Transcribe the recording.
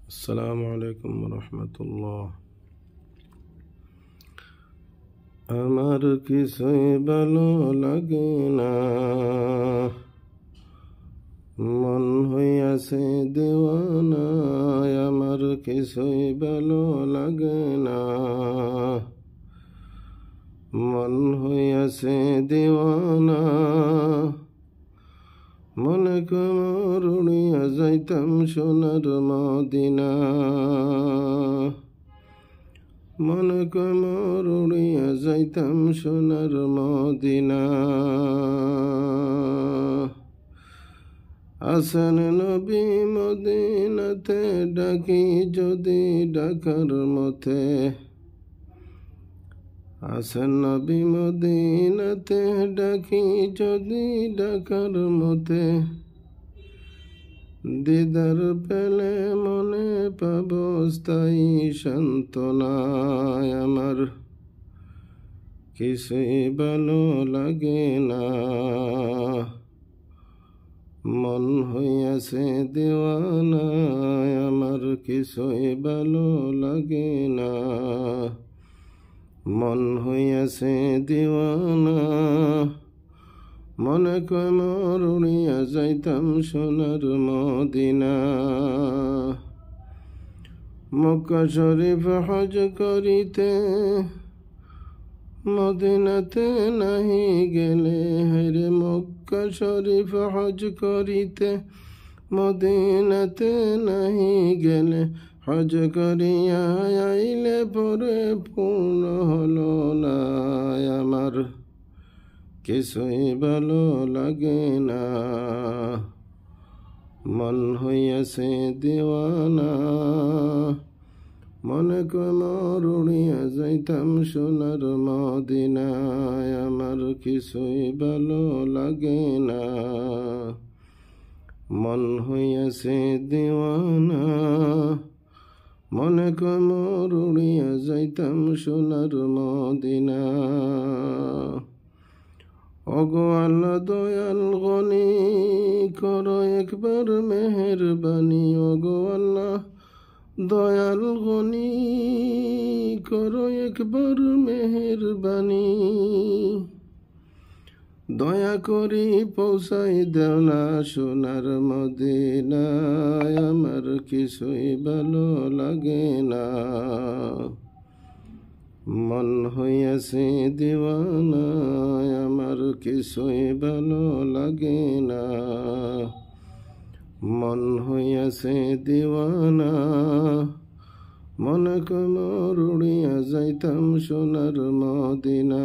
আসসালামু আলাইকুম রহমতুল্লাহ। আমার কিছুই ভালো লাগে না, মন হইয়াছে দেওয়ানা। আমার কিছুই ভালো লাগে না, মন হইয়াছে দেওয়ানা। মনে কর উড়িয়া যাইতাম সোনার মদিনা, মনে কর উড়িয়া যাইতাম সোনার মদিনা। আছেন নবী মদিনাতে, ডাকি যদি ডাকার মতে। আছেন নবী মদিনাতে, ডাকি যদি ডাকার মতে। দিদার পেলে মনে পাব স্থায়ী সান্ত্বনায়। আমার কিছুই ভালো লাগে না, মন হইয়াছে দেওয়ানা। আমার কিছুই ভালো লাগে না, মন হইয়াছে দেওয়ানা। মনে কর উড়িয়া যাইতাম সোনার মদিনা। মক্কা শরীফ হজ করিতে, মদিনাতে নাহি গেলে। হেরে মক্কা শরীফ হজ করিতে, মদিনাতে নাহি গেলে। হজ করিয়া আইলে পরে পূর্ণ হলো না। আমার কিছুই ভালো লাগে না, মন হইয়াছে দেওয়ানা। মনে কর উড়িয়া যাইতাম সোনার মদিনায়। আমার কিছুই ভালো লাগে না, মন হইয়াছে দেওয়ানা। মনে কর উড়িয়া যাইতাম সোনার মদিনা। ওগো আল্লাহ দয়াল গনি, করো একবার মেহেরবানি। ওগো আল্লাহ দয়াল গনি, করো একবার মেহেরবানি। দয়া করি পৌঁছাই দেও না সোনার মদিনায়। আমার কিছুই ভালো লাগে না, মন হইয়াছে দেওয়ানা। আমার কিছুই ভালো লাগে না, মন হইয়াছে দেওয়ানা। মনে কর উড়িয়া যাইতাম সোনার মদিনা।